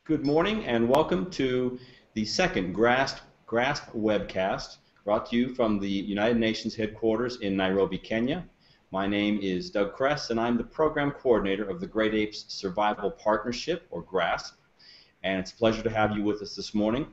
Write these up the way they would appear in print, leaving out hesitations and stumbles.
Good morning and welcome to the second GRASP webcast brought to you from the United Nations headquarters in Nairobi, Kenya. My name is Doug Kress and I'm the program coordinator of the Great Apes Survival Partnership, or GRASP, and it's a pleasure to have you with us this morning.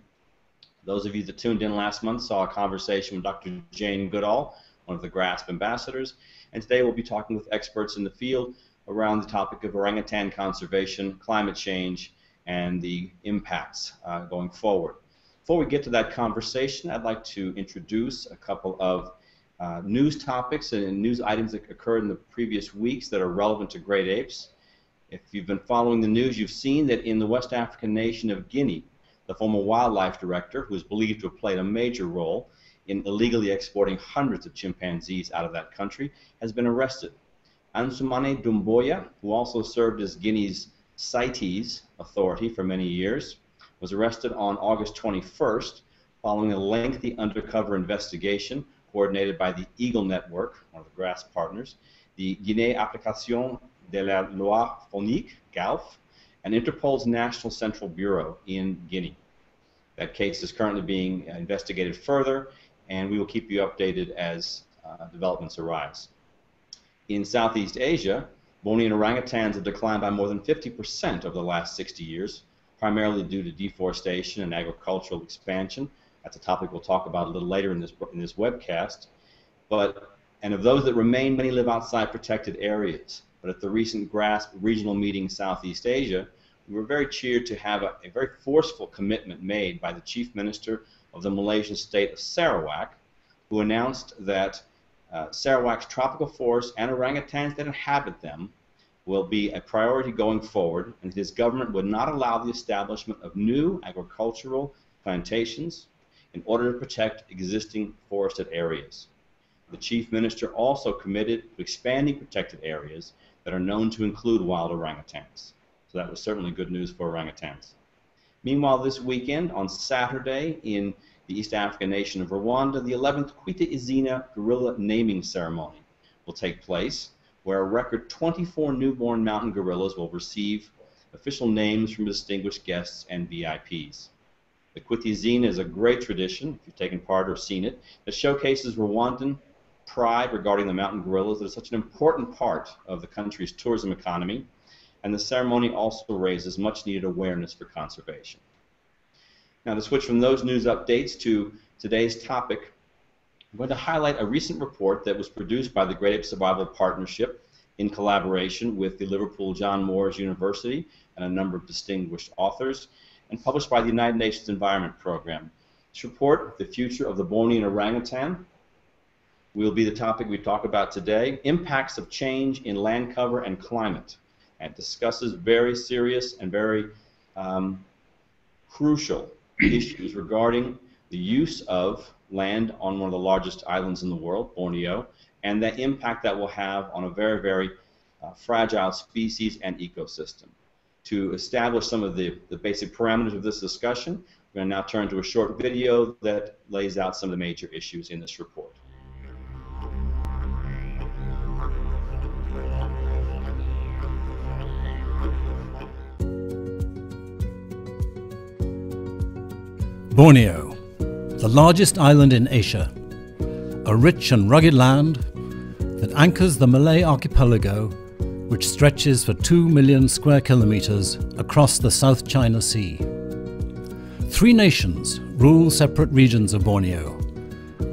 Those of you that tuned in last month saw a conversation with Dr. Jane Goodall, one of the GRASP ambassadors, and today we'll be talking with experts in the field around the topic of orangutan conservation, climate change, and the impacts going forward. Before we get to that conversation, I'd like to introduce a couple of news topics and news items that occurred in the previous weeks that are relevant to great apes. If you've been following the news, you've seen that in the West African nation of Guinea, the former wildlife director, who is believed to have played a major role in illegally exporting hundreds of chimpanzees out of that country, has been arrested. Ansoumana Doumbouya, who also served as Guinea's CITES authority for many years, was arrested on August 21st following a lengthy undercover investigation coordinated by the Eagle Network, one of the GRASP partners, the Guinée Application de la Loi Phonique, GALF, and Interpol's National Central Bureau in Guinea. That case is currently being investigated further, and we will keep you updated as developments arise. In Southeast Asia, Bornean orangutans have declined by more than 50% over the last 60 years, primarily due to deforestation and agricultural expansion. That's a topic we'll talk about a little later in this webcast. And of those that remain, many live outside protected areas. But at the recent GRASP regional meeting in Southeast Asia, we were very cheered to have a very forceful commitment made by the Chief Minister of the Malaysian state of Sarawak, who announced that Sarawak's tropical forests and orangutans that inhabit them will be a priority going forward, and his government would not allow the establishment of new agricultural plantations in order to protect existing forested areas. The Chief Minister also committed to expanding protected areas that are known to include wild orangutans. So that was certainly good news for orangutans. Meanwhile, this weekend, on Saturday, in the East African nation of Rwanda, the 11th Kwita Izina gorilla naming ceremony will take place, where a record 24 newborn mountain gorillas will receive official names from distinguished guests and VIPs. The Kwita Izina is a great tradition, if you've taken part or seen it, that showcases Rwandan pride regarding the mountain gorillas that is such an important part of the country's tourism economy, and the ceremony also raises much needed awareness for conservation. Now, to switch from those news updates to today's topic, I'm going to highlight a recent report that was produced by the Great Ape Survival Partnership in collaboration with the Liverpool John Moores University and a number of distinguished authors, and published by the United Nations Environment Program. This report, The Future of the Bornean Orangutan, will be the topic we talk about today, Impacts of Change in Land Cover and Climate, and discusses very serious and very crucial issues regarding the use of land on one of the largest islands in the world, Borneo, and the impact that will have on a very, very fragile species and ecosystem. To establish some of the basic parameters of this discussion, we're going to now turn to a short video that lays out some of the major issues in this report. Borneo, the largest island in Asia, a rich and rugged land that anchors the Malay archipelago, which stretches for 2 million square kilometers across the South China Sea. 3 nations rule separate regions of Borneo.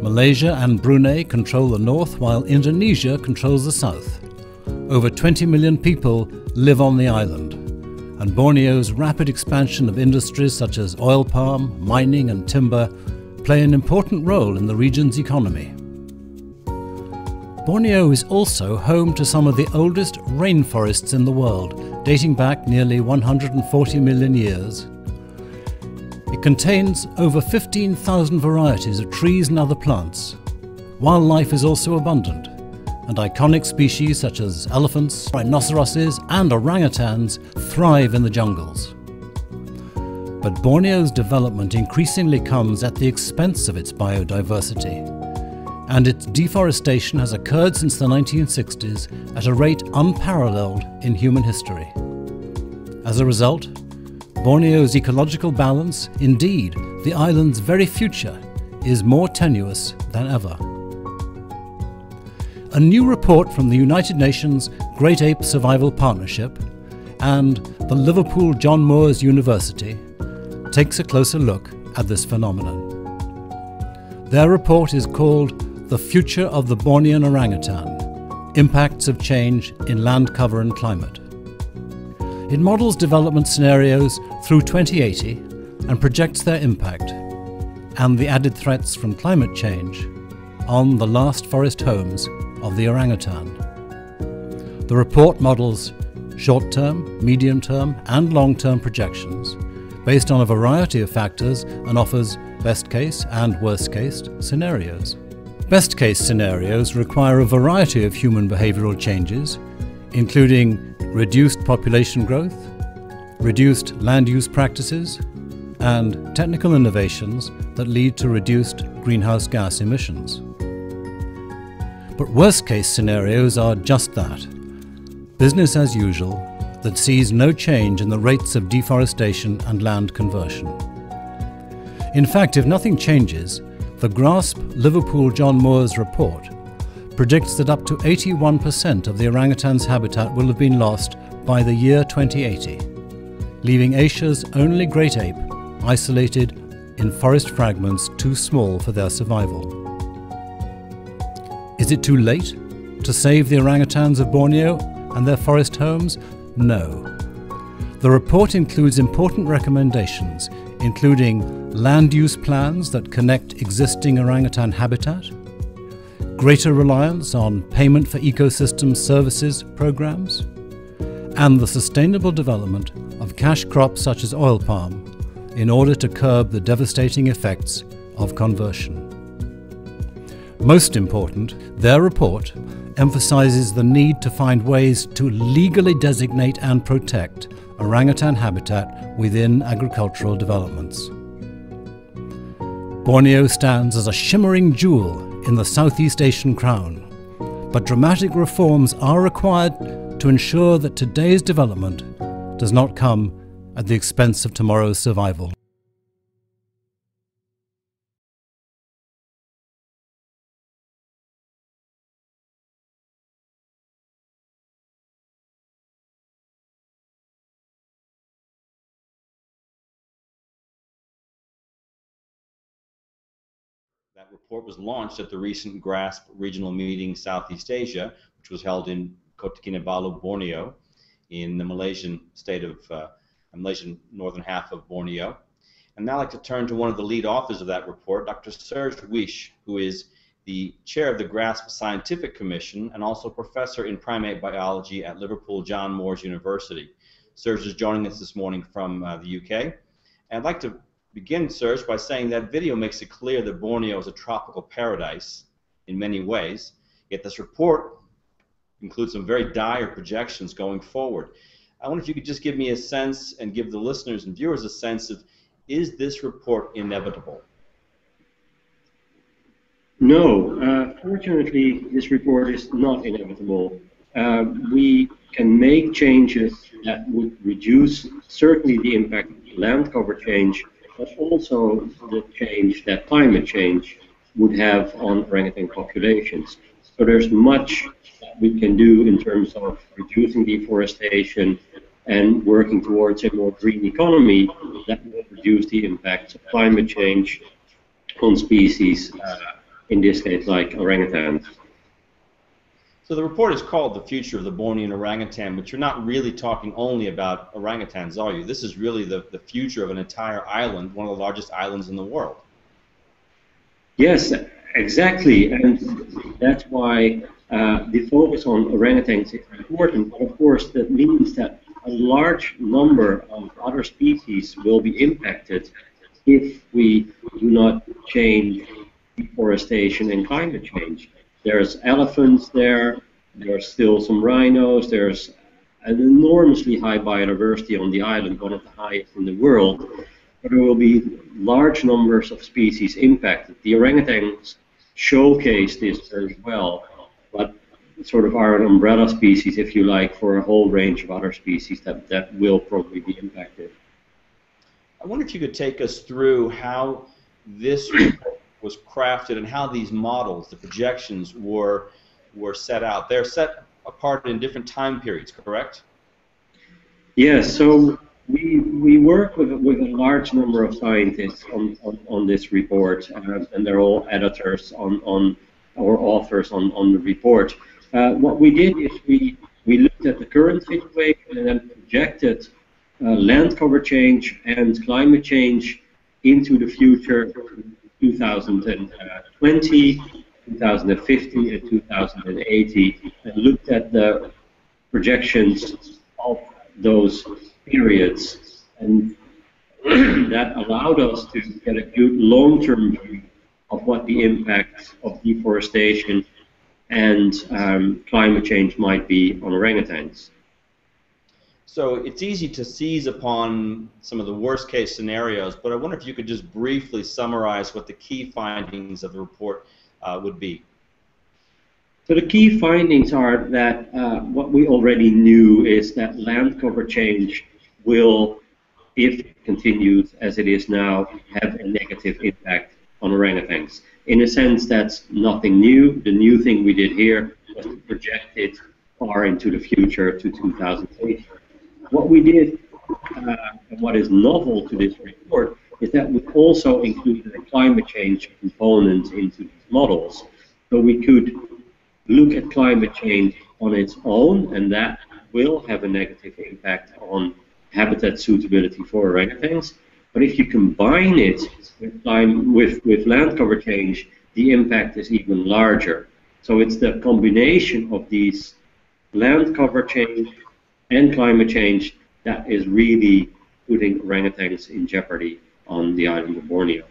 Malaysia and Brunei control the north, while Indonesia controls the south. Over 20 million people live on the island, and Borneo's rapid expansion of industries such as oil palm, mining and timber play an important role in the region's economy. Borneo is also home to some of the oldest rainforests in the world, dating back nearly 140 million years. It contains over 15,000 varieties of trees and other plants. Wildlife is also abundant, and iconic species such as elephants, rhinoceroses and orangutans thrive in the jungles. But Borneo's development increasingly comes at the expense of its biodiversity, and its deforestation has occurred since the 1960s at a rate unparalleled in human history. As a result, Borneo's ecological balance, indeed the island's very future, is more tenuous than ever. A new report from the United Nations Great Ape Survival Partnership and the Liverpool John Moores University takes a closer look at this phenomenon. Their report is called The Future of the Bornean Orangutan: Impacts of Change in Land Cover and Climate. It models development scenarios through 2080 and projects their impact and the added threats from climate change on the last forest homes of the orangutan. The report models short-term, medium-term and long-term projections based on a variety of factors and offers best-case and worst-case scenarios. Best-case scenarios require a variety of human behavioral changes, including reduced population growth, reduced land use practices, and technical innovations that lead to reduced greenhouse gas emissions. But worst-case scenarios are just that: business as usual that sees no change in the rates of deforestation and land conversion. In fact, if nothing changes, the GRASP-Liverpool John Moores report predicts that up to 81% of the orangutan's habitat will have been lost by the year 2080, leaving Asia's only great ape isolated in forest fragments too small for their survival. Is it too late to save the orangutans of Borneo and their forest homes? No. The report includes important recommendations, including land use plans that connect existing orangutan habitat, greater reliance on payment for ecosystem services programs, and the sustainable development of cash crops such as oil palm in order to curb the devastating effects of conversion. Most important, their report emphasizes the need to find ways to legally designate and protect orangutan habitat within agricultural developments. Borneo stands as a shimmering jewel in the Southeast Asian crown, but dramatic reforms are required to ensure that today's development does not come at the expense of tomorrow's survival. That report was launched at the recent GRASP regional meeting Southeast Asia, which was held in Kota Kinabalu, Borneo, in the Malaysian northern half of Borneo. And now I'd like to turn to one of the lead authors of that report, Dr. Serge Wich, who is the chair of the GRASP Scientific Commission and also professor in primate biology at Liverpool John Moores University. Serge is joining us this morning from the UK. And I'd like to begin, Serge, by saying that video makes it clear that Borneo is a tropical paradise in many ways, yet this report includes some very dire projections going forward. I wonder if you could just give me a sense and give the listeners and viewers a sense of, is this report inevitable? No, fortunately this report is not inevitable. We can make changes that would reduce certainly the impact of land cover change, but also the change that climate change would have on orangutan populations. So there's much that we can do in terms of reducing deforestation and working towards a more green economy that will reduce the impacts of climate change on species, in this case like orangutans. So the report is called The Future of the Bornean Orangutan, but you're not really talking only about orangutans, are you? This is really the future of an entire island, one of the largest islands in the world. Yes, exactly, and that's why the focus on orangutans is important. But of course, that means that a large number of other species will be impacted if we do not change deforestation and climate change. There's elephants there, there's still some rhinos, there's an enormously high biodiversity on the island, one of the highest in the world, but there will be large numbers of species impacted. The orangutans showcase this very well, but sort of are an umbrella species, if you like, for a whole range of other species that will probably be impacted. I wonder if you could take us through how this report was crafted and how these models, the projections, were set out. They're set apart in different time periods, correct? Yes, so we work with a large number of scientists on this report, and they're all editors or authors on the report. What we did is we looked at the current situation and then projected land cover change and climate change into the future, 2020, 2050, and 2080, and looked at the projections of those periods, and that allowed us to get a good long-term view of what the impact of deforestation and climate change might be on orangutans. So it's easy to seize upon some of the worst case scenarios, but I wonder if you could just briefly summarize what the key findings of the report would be. So the key findings are that what we already knew is that land cover change will, if it continues as it is now, have a negative impact on orangutans. In a sense, that's nothing new. The new thing we did here was to project it far into the future to 2080. What we did, and what is novel to this report, is that we also included a climate change component into these models. So we could look at climate change on its own, and that will have a negative impact on habitat suitability for orangutans. But if you combine it with land cover change, the impact is even larger. So it's the combination of these land cover change and climate change that is really putting orangutans in jeopardy on the island of Borneo.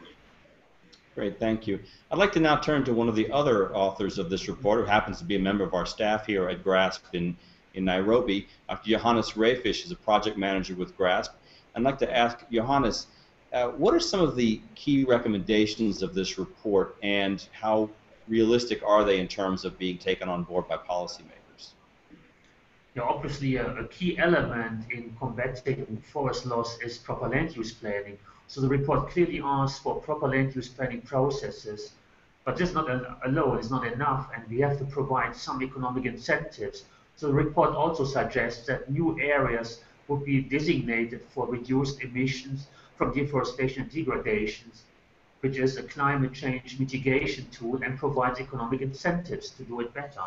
Great, thank you. I'd like to now turn to one of the other authors of this report, who happens to be a member of our staff here at GRASP in Nairobi. Dr. Johannes Refisch is a project manager with GRASP. I'd like to ask Johannes, what are some of the key recommendations of this report, and how realistic are they in terms of being taken on board by policymakers? Yeah, obviously a key element in combating forest loss is proper land use planning. So the report clearly asks for proper land use planning processes, but this alone is not enough, and we have to provide some economic incentives. So the report also suggests that new areas would be designated for reduced emissions from deforestation and degradations, which is a climate change mitigation tool and provides economic incentives to do it better.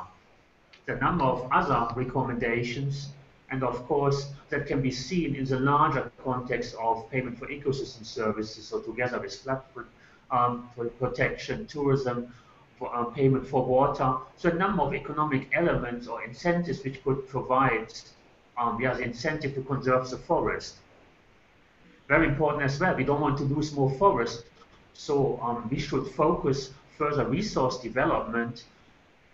There are a number of other recommendations, and of course that can be seen in the larger context of payment for ecosystem services, so together with flood protection, tourism, payment for water. So a number of economic elements or incentives which could provide the incentive to conserve the forest. Very important as well, we don't want to lose more forest, so we should focus further resource development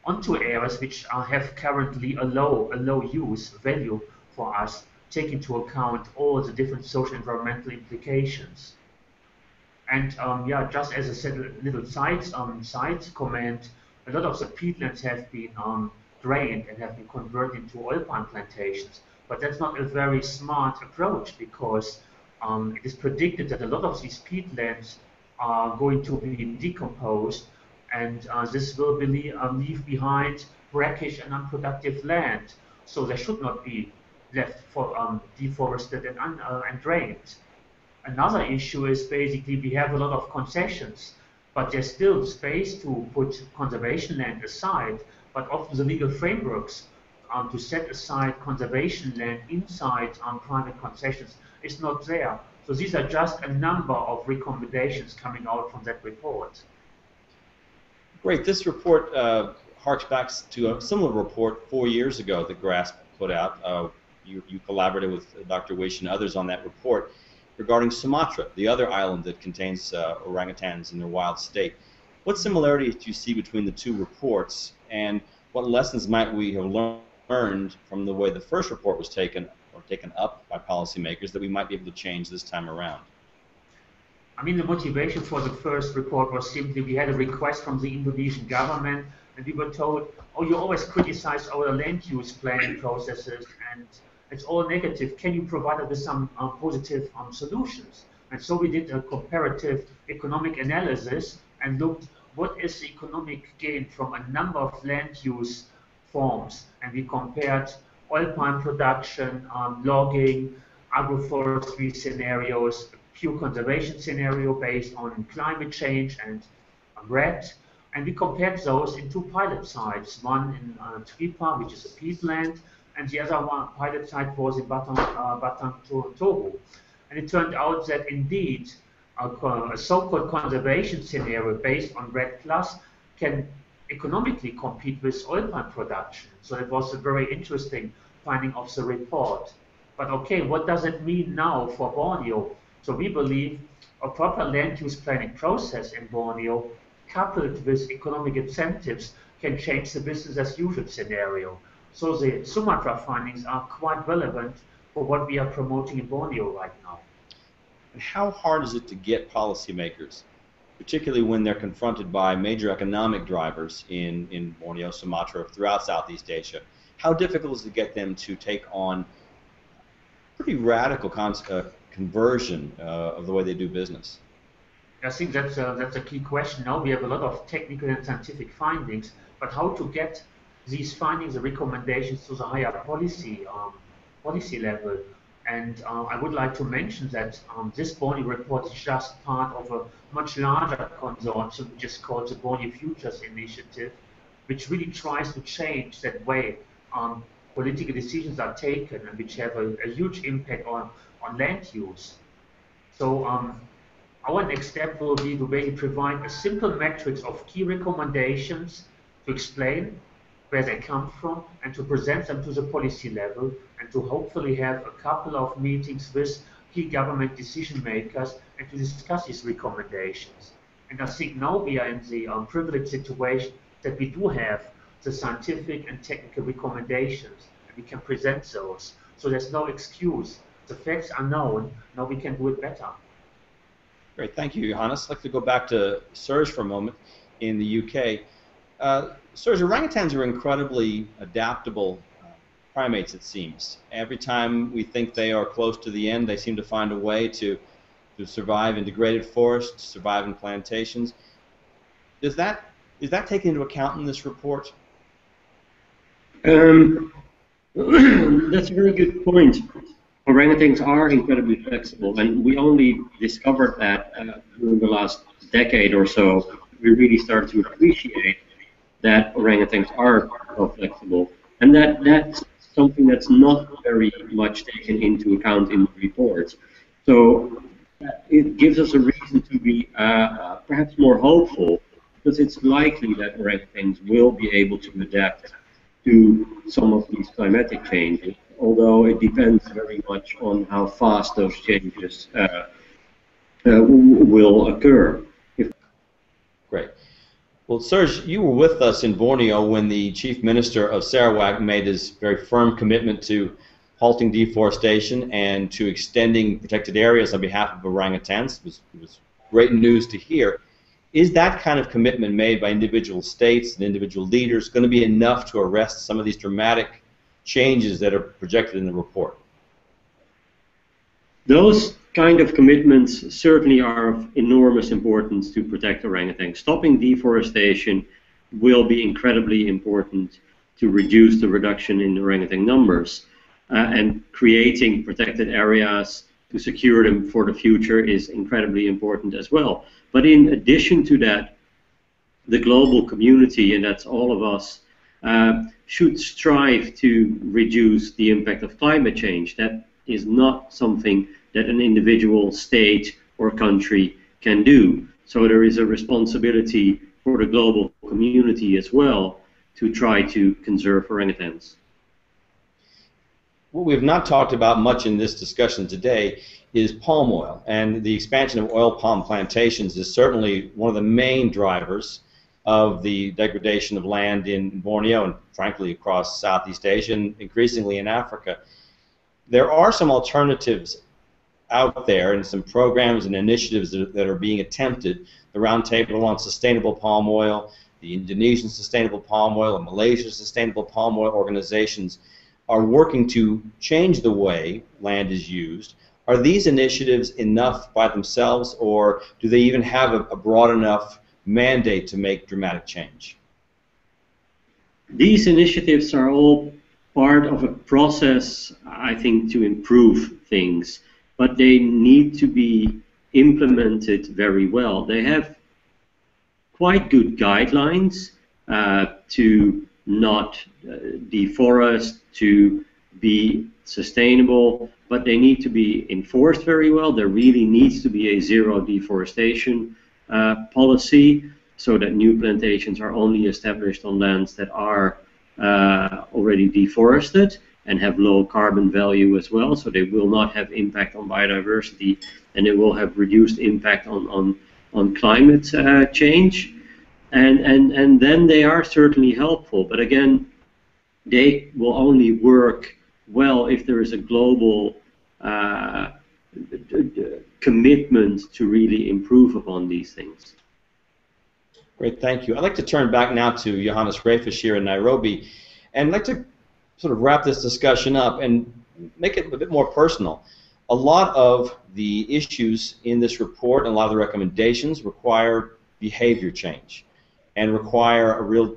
onto areas which have currently a low use value for us, take into account all the different social environmental implications. And yeah, just as a little side comment, a lot of the peatlands have been drained and have been converted into oil palm plantations. But that's not a very smart approach, because it is predicted that a lot of these peatlands are going to be decomposed, and this will leave behind brackish and unproductive land. So they should not be left for deforested and drained. Another issue is basically we have a lot of concessions, but there's still space to put conservation land aside, but often the legal frameworks to set aside conservation land inside private concessions is not there. So these are just a number of recommendations coming out from that report. Great. This report harks back to a similar report 4 years ago that GRASP put out. You collaborated with Dr. Wich and others on that report regarding Sumatra, the other island that contains orangutans in their wild state. What similarities do you see between the two reports, and what lessons might we have learned from the way the first report was taken up by policymakers that we might be able to change this time around? I mean, the motivation for the first report was simply we had a request from the Indonesian government, and we were told, oh, you always criticize our land use planning processes, and it's all negative. Can you provide us with some positive solutions? And so we did a comparative economic analysis and looked what is the economic gain from a number of land use forms. And we compared oil palm production, logging, agroforestry scenarios, pure conservation scenario based on climate change and REDD. And we compared those in two pilot sites, one in Tripa, which is a peatland, and the other one pilot site was in Batang Toru. And it turned out that indeed a so-called conservation scenario based on REDD Plus can economically compete with oil palm production. So it was a very interesting finding of the report. But okay, what does it mean now for Borneo? So we believe a proper land use planning process in Borneo, coupled with economic incentives, can change the business as usual scenario. So the Sumatra findings are quite relevant for what we are promoting in Borneo right now. And how hard is it to get policymakers, particularly when they're confronted by major economic drivers in Borneo, Sumatra, throughout Southeast Asia? How difficult is it to get them to take on pretty radical conversion of the way they do business? I think that's a key question. Now we have a lot of technical and scientific findings, but how to get these findings and recommendations to the higher policy level? And I would like to mention that this Borneo report is just part of a much larger consortium, which is called the Borneo Futures Initiative, which really tries to change that way political decisions are taken and which have a huge impact on land use. So our next step will be to really provide a simple matrix of key recommendations to explain where they come from and to present them to the policy level and to hopefully have a couple of meetings with key government decision makers and to discuss these recommendations. And I think now we are in the privileged situation that we do have the scientific and technical recommendations and we can present those. So there's no excuse. The facts are known, now we can do it better. Great, thank you, Johannes. I'd like to go back to Serge for a moment in the UK. Serge, orangutans are incredibly adaptable primates, it seems. Every time we think they are close to the end, they seem to find a way to survive in degraded forests, survive in plantations. Is that taken into account in this report? That's a very good point. Orangutans are incredibly flexible, and we only discovered that during the last decade or so. We really started to appreciate that orangutans are so flexible, and that's something that's not very much taken into account in the report. So it gives us a reason to be perhaps more hopeful, because it's likely that orangutans will be able to adapt to some of these climatic changes, although it depends very much on how fast those changes will occur. Great. Well, Serge, you were with us in Borneo when the Chief Minister of Sarawak made his very firm commitment to halting deforestation and to extending protected areas on behalf of orangutans. It was great news to hear. Is that kind of commitment made by individual states and individual leaders going to be enough to arrest some of these dramatic changes that are projected in the report? Those kind of commitments certainly are of enormous importance to protect orangutans. Stopping deforestation will be incredibly important to reduce the reduction in orangutan numbers. And creating protected areas to secure them for the future is incredibly important as well. But in addition to that, the global community, and that's all of us, should strive to reduce the impact of climate change. That is not something that an individual state or country can do. So there is a responsibility for the global community as well to try to conserve orangutans. What we have not talked about much in this discussion today is palm oil, and the expansion of oil palm plantations is certainly one of the main drivers of the degradation of land in Borneo and frankly across Southeast Asia and increasingly in Africa. There are some alternatives out there and some programs and initiatives that are being attempted. The Roundtable on Sustainable Palm Oil, the Indonesian Sustainable Palm Oil, and Malaysia's Sustainable Palm Oil organizations are working to change the way land is used. Are these initiatives enough by themselves, or do they even have a broad enough mandate to make dramatic change? These initiatives are all part of a process, I think, to improve things, but they need to be implemented very well. They have quite good guidelines to not deforest, to be sustainable, but they need to be enforced very well. There really needs to be a zero deforestation policy, so that new plantations are only established on lands that are already deforested and have low carbon value as well, so they will not have impact on biodiversity, and they will have reduced impact on climate change. And then they are certainly helpful, but again, they will only work well if there is a global commitment to really improve upon these things. Great, thank you. I'd like to turn back now to Johannes Refisch here in Nairobi, and I'd like to sort of wrap this discussion up and make it a bit more personal. A lot of the issues in this report and a lot of the recommendations require behavior change and require a real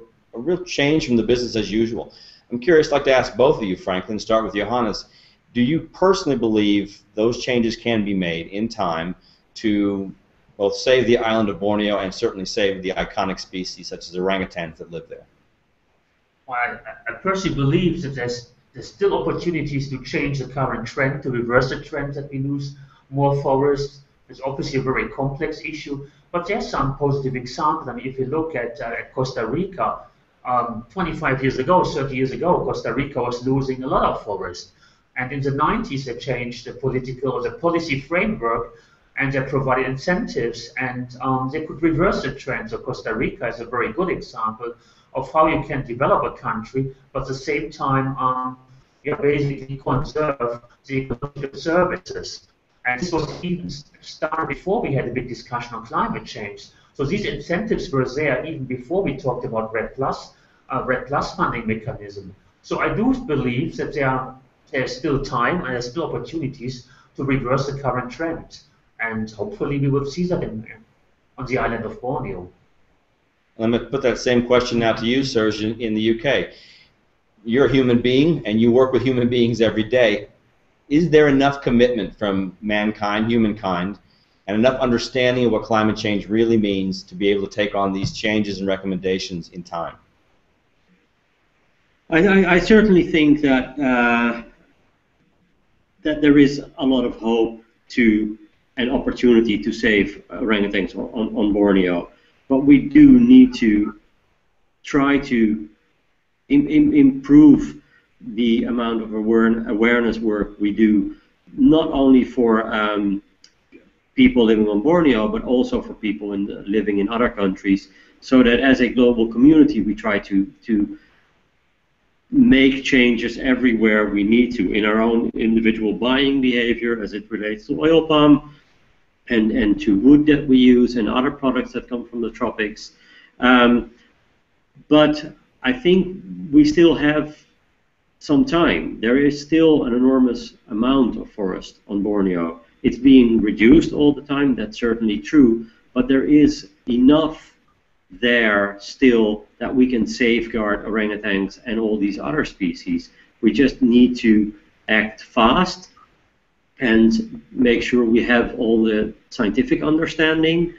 change from the business as usual. I'm curious, I'd like to ask both of you, Franklin, start with Johannes. Do you personally believe those changes can be made in time to both save the island of Borneo and certainly save the iconic species such as orangutans that live there? Well, I personally believe that there's still opportunities to change the current trend, to reverse the trend that we lose more forests. It's obviously a very complex issue, but there's some positive examples. I mean, if you look at Costa Rica, 25 years ago, 30 years ago, Costa Rica was losing a lot of forest. And in the 90s, they changed the policy framework, and they provided incentives, and they could reverse the trend. So Costa Rica is a very good example of how you can develop a country, but at the same time, you basically conserve the ecological services. And this was even started before we had a big discussion on climate change. So these incentives were there even before we talked about REDD+ funding mechanism. So I do believe that there's still time and there's still opportunities to reverse the current trend. And hopefully we will see that on the island of Borneo. I'm going to put that same question now to you, Serge, in the UK. You're a human being, and you work with human beings every day. Is there enough commitment from mankind, humankind, and enough understanding of what climate change really means to be able to take on these changes and recommendations in time? I certainly think that that there is a lot of hope to an opportunity to save orangutans on Borneo, but we do need to try to improve the amount of awareness work we do, not only for people living on Borneo, but also for people living in other countries, so that as a global community we try to make changes everywhere we need to in our own individual buying behavior as it relates to oil palm and to wood that we use and other products that come from the tropics. But I think we still have some time. There is still an enormous amount of forest on Borneo. It's being reduced all the time, that's certainly true, but there is enough there still that we can safeguard orangutans and all these other species. We just need to act fast and make sure we have all the scientific understanding,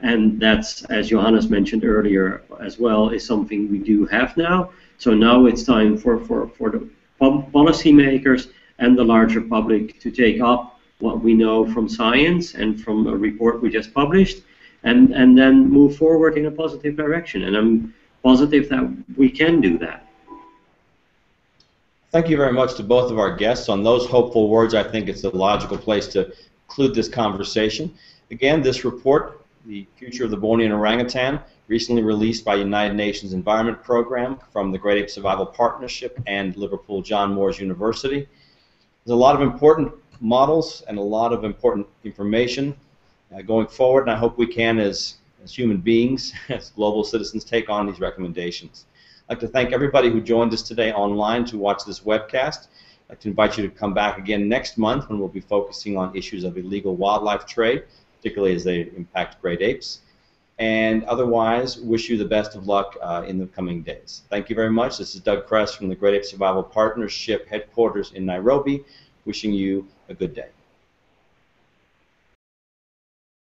and that's, as Johannes mentioned earlier as well, is something we do have now. So now it's time for the policymakers and the larger public to take up what we know from science and from a report we just published, and then move forward in a positive direction. And I'm positive that we can do that. Thank you very much to both of our guests. On those hopeful words, I think it's the logical place to conclude this conversation. Again, this report, The Future of the Bornean Orangutan, recently released by United Nations Environment Program from the Great Ape Survival Partnership and Liverpool John Moores University. There's a lot of important models and a lot of important information going forward, and I hope we can, as human beings, as global citizens, take on these recommendations. I'd like to thank everybody who joined us today online to watch this webcast. I'd like to invite you to come back again next month when we'll be focusing on issues of illegal wildlife trade, particularly as they impact great apes. And otherwise, wish you the best of luck in the coming days. Thank you very much. This is Doug Kress from the Great Ape Survival Partnership headquarters in Nairobi, wishing you a good day.